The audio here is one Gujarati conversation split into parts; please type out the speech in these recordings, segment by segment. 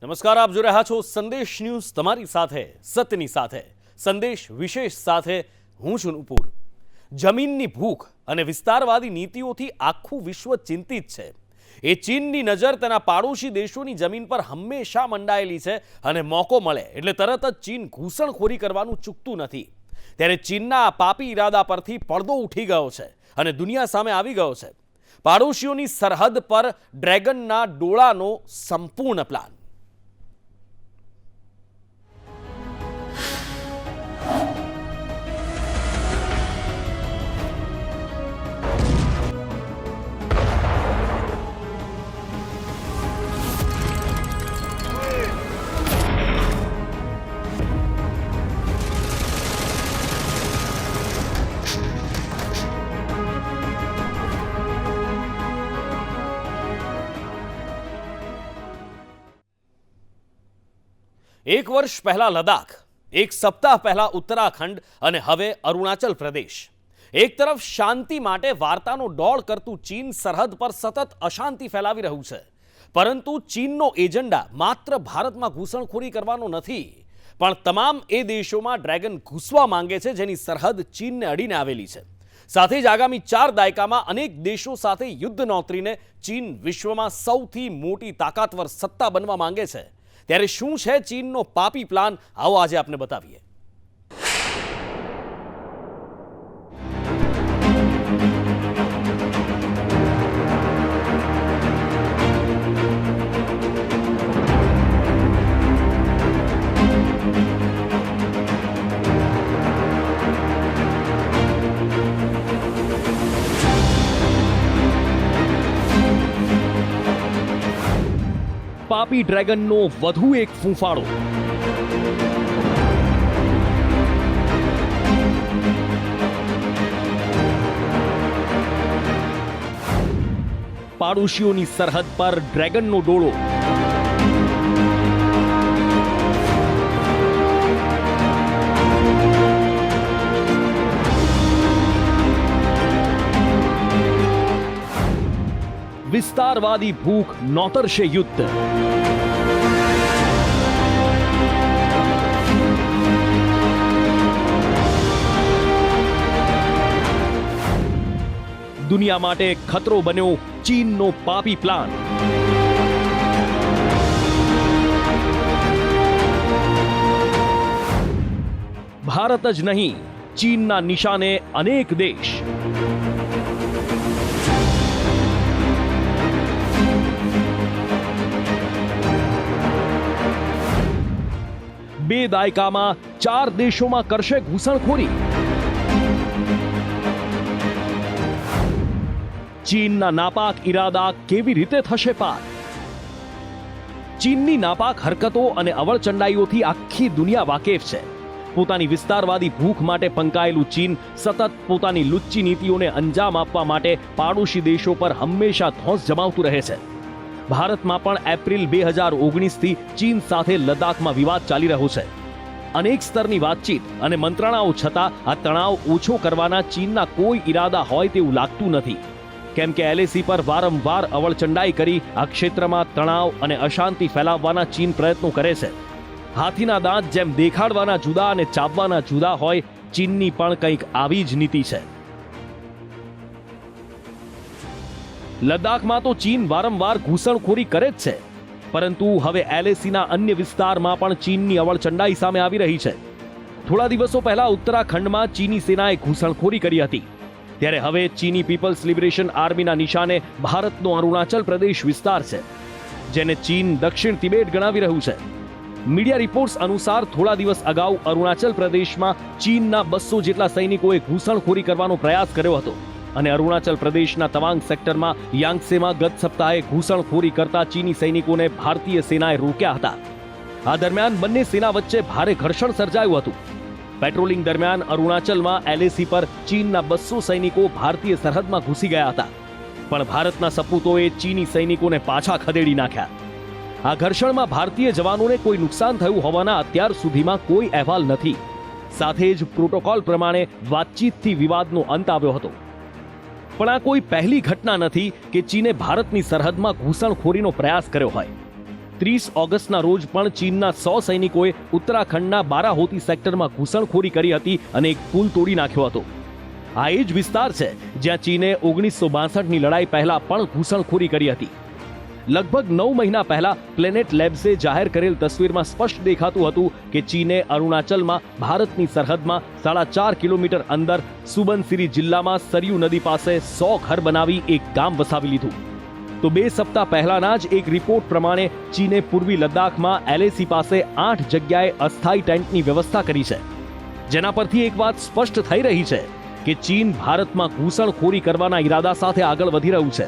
નમસ્કાર, આપ જોઈ રહ્યા છો સંદેશ ન્યૂઝ, તમારી સાથે સત્યની સાથે સંદેશ વિશેષ સાથે હું છું નુપુર। જમીનની ભૂખ અને વિસ્તારવાદી નીતિઓથી આખું વિશ્વ ચિંતિત છે। એ ચીનની નજર તેના પાડોશી દેશોની જમીન પર હંમેશા મંડાયેલી છે અને મોકો મળે એટલે તરત જ ચીન ઘૂસણખોરી કરવાનું ચૂકતું નથી। ત્યારે ચીનના આ પાપી ઈરાદા પરથી પડદો ઉઠી ગયો છે અને દુનિયા સામે આવી ગયો છે પાડોશીઓની સરહદ પર ડ્રેગનના ડોળાનો સંપૂર્ણ પ્લાન। એક વર્ષ પહેલા લદ્દાખ, એક સપ્તાહ પહેલા ઉત્તરાખંડ અને હવે અરુણાચલ પ્રદેશ। એક તરફ શાંતિ માટે વાર્તાનો દોડ કરતું ચીન સરહદ પર સતત અશાંતિ ફેલાવી રહ્યું છે, પરંતુ ચીનનો એજન્ડા માત્ર ભારતમાં ઘૂસણખોરી કરવાનો નથી, પણ તમામ એ દેશોમાં ડ્રેગન ઘૂસવા માંગે છે જેની સરહદ ચીનને અડીને આવેલી છે। સાથે જ આગામી 4 દાયકામાં અનેક દેશો સાથે યુદ્ધ નોતરીને ચીન વિશ્વમાં સૌથી મોટી તાકાતવર સત્તા બનવા માંગે છે। ત્યારે શું છે ચીનનો પાપી પ્લાન, આવો આજે આપને બતાવીએ। પાપી ડ્રેગનનો વધુ એક ફૂંફાળો। પાડોશીઓની સરહદ પર ડ્રેગનનો ડોળો। વિસ્તારવાદી ભૂખ નોતરશે યુદ્ધ। દુનિયા માટે ખતરો બન્યો ચીનનો પાપી પ્લાન। ભારત જ નહીં, ચીનના નિશાને અનેક દેશ। બે દાયકામાં 4 દેશોમાં કરશે ઘૂસણખોરી। ચીનના નાપાક ઈરાદા કેવી રીતે થશે પાર? ચીનની નાપાક હરકતો અને અવળચંડાઈઓથી આખી દુનિયા વાકેફ છે। પોતાની વિસ્તારવાદી ભૂખ માટે પંકાયેલું ચીન સતત પોતાની લુચ્ચી નીતિઓને અંજામ આપવા માટે પાડોશી દેશો પર હંમેશા ધોંસ જમાવતું રહે છે। ભારતમાં પણ એપ્રિલ 2019થી ચીન સાથે લદ્દાખમાં વિવાદ ચાલી રહ્યો છે। અનેક સ્તરની વાતચીત અને મંત્રણાઓ છતાં આ તણાવ ઓછો કરવાના ચીનના કોઈ ઈરાદા હોય તેવું લાગતું નથી, કેમ કે એલએસી પર વારંવાર અવળચંડાઈ કરી આ ક્ષેત્રમાં તણાવ અને અશાંતિ ફેલાવવાના ચીન પ્રયત્નો કરે છે। હાથીના દાંત જેમ દેખાડવાના જુદા અને ચાવવાના જુદા હોય, ચીનની પણ કંઈક આવી જ નીતિ છે। લદ્દાખમાં તો ચીન વારંવાર ઘૂસણખોરી કરે જ છે, પરંતુ હવે એલએસીના અન્ય વિસ્તારમાં પણ ચીનની અવળચંડાઈ સામે આવી રહી છે। થોડા દિવસો પહેલા ઉત્તરાખંડમાં ચીની સેનાએ ઘૂસણખોરી કરી હતી, ત્યારે હવે ચીની પીપલ્સ લિબરેશન આર્મીના નિશાને ભારતનો અરુણાચલ પ્રદેશ વિસ્તાર છે, જેને ચીન દક્ષિણ તિબેટ ગણાવી રહ્યું છે। મીડિયા રિપોર્ટ્સ અનુસાર થોડા દિવસ અગાઉ અરુણાચલ પ્રદેશમાં ચીનના 200 જેટલા સૈનિકોએ ઘૂસણખોરી કરવાનો પ્રયાસ કર્યો હતો અને અરુણાચલ પ્રદેશના તવાંગ સેક્ટરમાં યાંગસેમાં ગત સપ્તાહે ઘૂસણખોરી કરતા ચીની સૈનિકોને ભારતીય સેનાએ રોક્યા હતા। આ દરમિયાન બંને સેના વચ્ચે ભારે ઘર્ષણ સર્જાયું હતું। પેટ્રોલિંગ દરમિયાન અરુણાચલમાં એલએસી પર ચીનના 200 સૈનિકો ભારતીય સરહદમાં ઘૂસી ગયા હતા, પણ ભારતના સપૂતોએ ચીની સૈનિકોને પાછા ખદેડી નાખ્યા। આ ઘર્ષણમાં ભારતીય જવાનોને કોઈ નુકસાન થયું હોવાના અત્યાર સુધીમાં કોઈ અહેવાલ નથી। સાથે જ પ્રોટોકોલ પ્રમાણે વાતચીતથી વિવાદનો અંત આવ્યો હતો। પણ આ કોઈ પહેલી ઘટના નથી કે ચીને ભારતની સરહદમાં ઘૂસણખોરીનો પ્રયાસ કર્યો હોય। 30 ઓગસ્ટના રોજ પણ ચીનના 100 સૈનિકોએ ઉત્તરાખંડના બારાહોતી સેક્ટરમાં ઘૂસણખોરી કરી હતી અને એક પુલ તોડી નાખ્યો હતો. આ એ જ વિસ્તાર છે જ્યાં ચીને 1962ની લડાઈ પહેલા પણ ઘૂસણખોરી કરી હતી. લગભગ 9 મહિના પહેલા પ્લેનેટ લેબ્સે જાહેર કરેલ તસવીરમાં સ્પષ્ટ દેખાતું હતું કે ચીને અરુણાચલમાં ભારતની સરહદમાં 4.5 કિલોમીટર અંદર સુબનસિરી જિલ્લામાં સરયુ નદી પાસે 100 ઘર બનાવી એક ગામ વસાવી લીધું. તો 2 સપ્તાહ પહેલાના જ એક રિપોર્ટ પ્રમાણે ચીને પૂર્વી લદ્દાખમાં LAC પાસે 8 જગ્યાએ અસ્થાયી ટેન્ટની વ્યવસ્થા કરી છે, જેના પરથી એક વાત સ્પષ્ટ થઈ રહી છે કે ચીન ભારતમાં ઘૂસણખોરી કરવાના ઈરાદા સાથે આગળ વધી રહ્યું છે.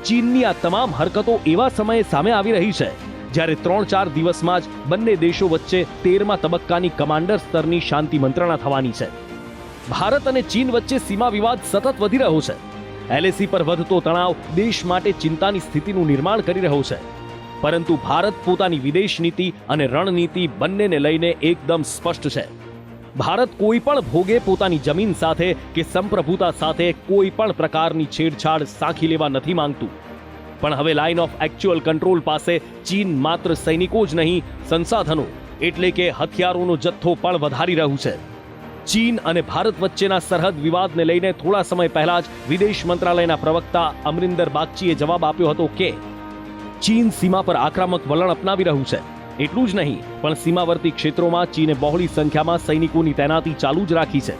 ચીનની આ તમામ હરકતો એવા સમયે સામે આવી રહી છે જ્યારે 3-4 દિવસમાં જ બંને દેશો વચ્ચે 13મા તબક્કાની કમાન્ડર સ્તરની શાંતિ મંત્રણા થવાની છે. ભારત અને ચીન વચ્ચે સીમા વિવાદ સતત વધી રહ્યો છે. LAC પર વધતો તણાવ દેશ માટે ચિંતાની સ્થિતિનું નિર્માણ કરી રહ્યો છે. પરંતુ ભારત પોતાની વિદેશ નીતિ અને રણનીતિ બંનેને લઈને એકદમ સ્પષ્ટ છે. ભારત કોઈ પણ ભોગે પોતાની જમીન સાથે કે સંપ્રભુતા સાથે કોઈ પણ પ્રકારની છેડછાડ સાંખી લેવા નથી માંગતું. પણ હવે લાઇન ઓફ એક્ચ્યુઅલ કંટ્રોલ પાસે ચીન માત્ર સૈનિકો જ નહીં, સંસાધનો એટલે કે હથિયારોનો જથ્થો પણ વધારી રહ્યું છે. ચીન અને ભારત વચ્ચેના સરહદ વિવાદને લઈને થોડા સમય પહેલા જ વિદેશ મંત્રાલયના પ્રવક્તા અમરિંદર બાગચીએ જવાબ આપ્યો હતો કે ચીન સીમા પર આક્રમક વલણ અપનાવી રહ્યું છે. એટલું જ નહીં, પણ સીમાવર્તી ક્ષેત્રોમાં ચીને બહોળી સંખ્યામાં સૈનિકોની તૈનાતી ચાલુ જ રાખી છે.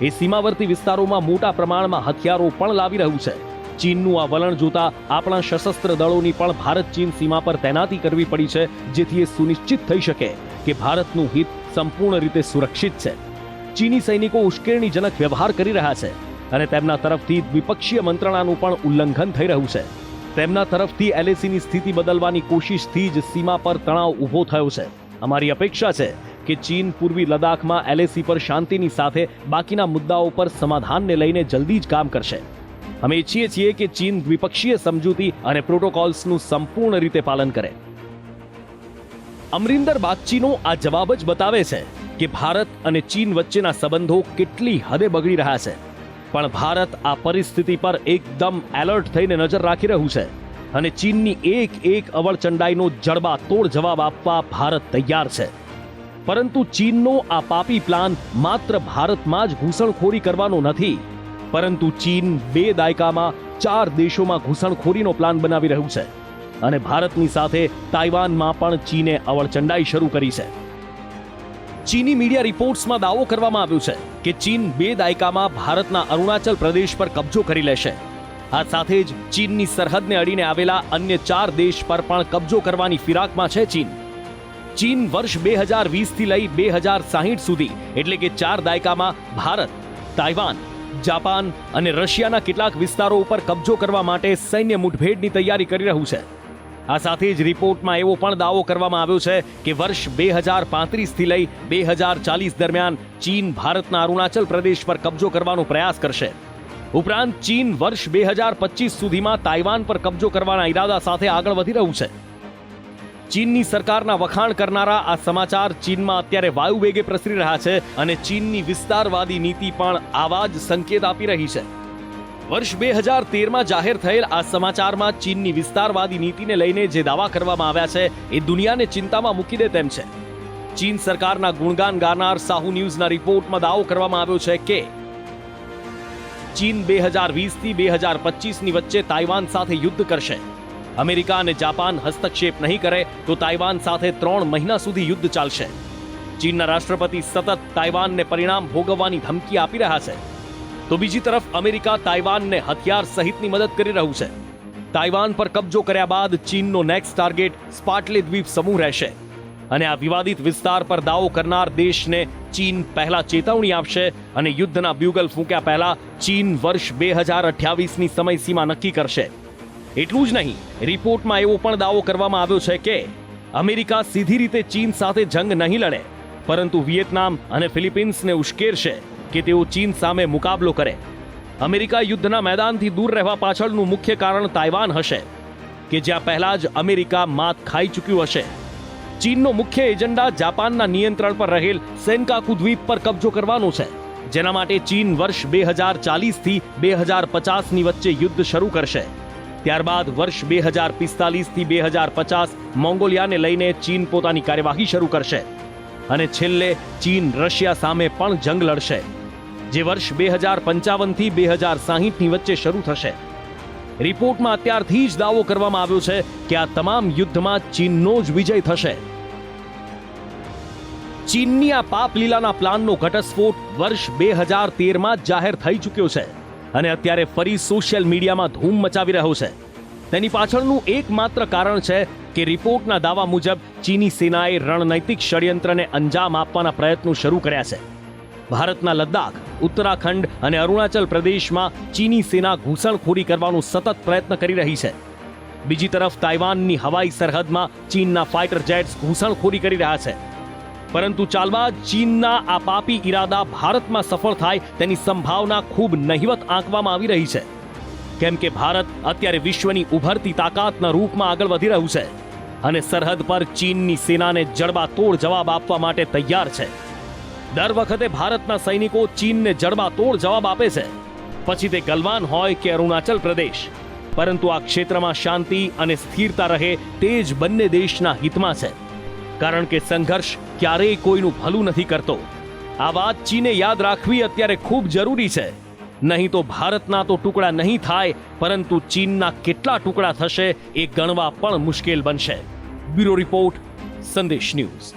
એ સીમાવર્તી વિસ્તારોમાં મોટા પ્રમાણમાં હથિયારો પણ લાવી રહ્યું છે. ચીનનું આ વલણ જોતા આપણા સશસ્ત્ર દળોની પણ ભારત ચીન સીમા પર તૈનાતી કરવી પડી છે, જેથી એ સુનિશ્ચિત થઈ શકે કે ભારતનું હિત સંપૂર્ણ રીતે સુરક્ષિત છે. ચીની સૈનિકો ઉશ્કેરણીજનક વ્યવહાર કરી રહ્યા છે અને તેમના તરફથી દ્વિપક્ષીય મંત્રણાનું પણ ઉલ્લંઘન થઈ રહ્યું છે. તેમના તરફથી LACની સ્થિતિ બદલવાની કોશિશથી જ સીમા પર તણાવ ઊભો થયો છે. અમારી અપેક્ષા છે કે ચીન પૂર્વી લદ્દાખમાં LAC પર શાંતિની સાથે બાકીના મુદ્દાઓ પર સમાધાનને લઈને જલ્દી જ કામ કરશે. અમે ઈચ્છીએ છીએ કે ચીન દ્વિપક્ષીય સમજૂતી અને પ્રોટોકોલ્સનું સંપૂર્ણ રીતે પાલન કરે. અમરિંદર બાગચીનો આ જવાબ જ બતાવે છે કે ભારત અને ચીન વચ્ચેના સંબંધો કેટલી હદે બગડી રહ્યા છે. પણ ભારત આ પરિસ્થિતિ પર એકદમ એલર્ટ થઈને નજર રાખી રહ્યું છે અને ચીનની એક અવળચંડાઈનો જડબાતોડ જવાબ આપવા ભારત તૈયાર છે. પરંતુ ચીનનો આ પાપી પ્લાન માત્ર ભારતમાં જ ઘૂસણખોરી કરવાનો નથી, પરંતુ ચીન 2 દાયકામાં 4 દેશોમાં ઘૂસણખોરીનો પ્લાન બનાવી રહ્યું છે અને ભારતની સાથે તાઇવાનમાં પણ ચીને અવળચંડાઈ શરૂ કરી છે. ચીની મીડિયા રિપોર્ટ્સમાં દાવો કરવામાં આવ્યો છે કે ચીન 2 દાયકામાં ભારતના અરુણાચલ પ્રદેશ પર કબજો કરી લેશે. આ સાથે જ ચીનની સરહદને અડીને આવેલા અન્ય 4 દેશ પર પણ કબજો કરવાની ફિરાકમાં છે ચીન. ચીન વર્ષ 2020થી લઈ 2060 સુધી એટલે કે 4 દાયકામાં ભારત, તાઇવાન, જાપાન અને રશિયાના કેટલાક વિસ્તારો ઉપર કબજો કરવા માટે સૈન્ય મુઠભેડની તૈયારી કરી રહ્યું છે. આ સાથે જ રિપોર્ટમાં એવો પણ દાવો કરવામાં આવ્યો છે કે વર્ષ 2035થી લઈ 2040 દરમિયાન ચીન ભારતના અરુણાચલ પ્રદેશ પર કબજો કરવાનો પ્રયાસ કરશે. ઉપરાંત ચીન વર્ષ 2025 સુધીમાં તાઇવાન પર કબજો કરવાના ઈરાદા સાથે આગળ વધી રહ્યું છે. ચીનની સરકારના વખાણ કરનારા આ સમાચાર ચીનમાં અત્યારે વાયુવેગે પ્રસરી રહ્યા છે અને ચીનની વિસ્તારવાદી નીતિ પણ આવા જ સંકેત આપી રહી છે. વર્ષ 2013માં જાહેર થયેલ આ સમાચારમાં ચીનની વિસ્તારવાદી નીતિને લઈને જે દાવા કરવામાં આવ્યા છે એ દુનિયાને ચિંતામાં મૂકી દે તેમ છે. ચીન સરકારના ગુણગાન ગાનાર સાહુ ન્યૂઝના રિપોર્ટમાં દાવો કરવામાં આવ્યો છે કે ચીન 2020થી 2025ની વચ્ચે તાઇવાન સાથે યુદ્ધ કરશે. અમેરિકા અને જાપાન હસ્તક્ષેપ નહીં કરે તો તાઇવાન સાથે 3 મહિના સુધી યુદ્ધ ચાલશે. ચીનના રાષ્ટ્રપતિ સતત તાઇવાનને પરિણામ ભોગવવાની ધમકી આપી રહ્યા છે, તો બીજી તરફ અમેરિકા તાઇવાનને હથિયાર સહિતની મદદ કરી રહ્યું છે. તાઇવાન પર કબજો કર્યા બાદ ચીનનો નેક્સ્ટ ટાર્ગેટ સ્પાર્ટલે દ્વીપ સમૂહ રહેશે અને આ વિવાદિત વિસ્તાર પર દાવો કરનાર દેશને ચીન પહેલા ચેતવણી આપશે અને યુદ્ધના બ્યુગલ ફૂંક્યા પહેલા ચીન વર્ષ 2028ની સમયસીમા નક્કી કરશે. એટલું જ નહીં, રિપોર્ટમાં એવો પણ દાવો કરવામાં આવ્યો છે કે અમેરિકા સીધી રીતે ચીન સાથે જંગ નહીં લડે, પરંતુ વિયેતનામ અને ફિલિપિન્સને ઉશ્કેરશે કે તેઓ ચીન સામે મુકાબલો કરે. અમેરિકા યુદ્ધના મેદાનથી દૂર રહેવા પાછળનું મુખ્ય કારણ તાઇવાન હશે કે જ્યાં પહેલા જ અમેરિકા માત ખાઈ ચૂક્યું હશે. ચીનનો મુખ્ય એજન્ડા જાપાનના નિયંત્રણ પર રહેલ સેનકાકુ દ્વીપ પર કબજો કરવાનો છે, જેના માટે ચીન વર્ષ 2040થી 2050ની વચ્ચે યુદ્ધ શરૂ કરશે. ત્યારબાદ વર્ષ 2045 થી 2050 મોંગોલિયાને લઈને ચીન પોતાની કાર્યવાહી શરૂ કરશે અને છેલ્લે ચીન રશિયા સામે પણ જંગ લડશે, જે વર્ષ 2055 થી 2060 ની વચ્ચે શરૂ થશે. રિપોર્ટમાં અત્યારથી જ દાવો કરવામાં આવ્યો છે કે આ તમામ યુદ્ધમાં ચીનનો જ વિજય થશે. ચીનની આ પાપ લીલાના પ્લાનનો ઘટસ્ફોટ વર્ષ 2013માં જ જાહેર થઈ ચૂક્યો છે અને અત્યારે ફરી સોશિયલ મીડિયામાં ધૂમ મચાવી રહ્યો છે. તેની પાછળનું એકમાત્ર કારણ છે કે રિપોર્ટના દાવા મુજબ ચીની સેનાએ રણનૈતિક ષડયંત્રને અંજામ આપવાના પ્રયત્નો શરૂ કર્યા છે. ભારતના લદ્દાખ, ઉત્તરાખંડ અને અરુણાચલ પ્રદેશમાં ચીની સેના ઘૂસણખોરી કરવાનો સતત પ્રયત્ન કરી રહી છે. બીજી તરફ તાઇવાનની હવાઈ સરહદમાં ચીનના ફાઇટર જેટ્સ ઘૂસણખોરી કરી રહ્યા છે. પરંતુ ચાલબાજ ચીનના આ પાપી ઈરાદા ભારતમાં સફળ થાય તેની સંભાવના ખૂબ નહિવત આંકવામાં આવી રહી છે, કેમ કે ભારત અત્યારે વિશ્વની ઉભરતી તાકાતના રૂપમાં આગળ વધી રહ્યું છે અને સરહદ પર ચીનની સેનાને જડબાતોડ જવાબ આપવા માટે તૈયાર છે. દર વખતે ભારતના સૈનિકો ચીનને જડબાતોડ જવાબ આપે છે, પછી તે ગલવાન હોય કે અરુણાચલ પ્રદેશ. પરંતુ આ ક્ષેત્રમાં શાંતિ અને સ્થિરતા રહે તે જ બંને દેશના હિતમાં છે, કારણ કે સંઘર્ષ ક્યારેય કોઈનું ભલું નથી કરતો. આ વાત ચીને યાદ રાખવી અત્યારે ખૂબ જરૂરી છે. નહીં તો ભારતના તો ટુકડા નહીં થાય, પરંતુ ચીનના કેટલા ટુકડા થશે એ ગણવા પણ મુશ્કેલ બનશે. બ્યુરો રિપોર્ટ, સંદેશ ન્યૂઝ.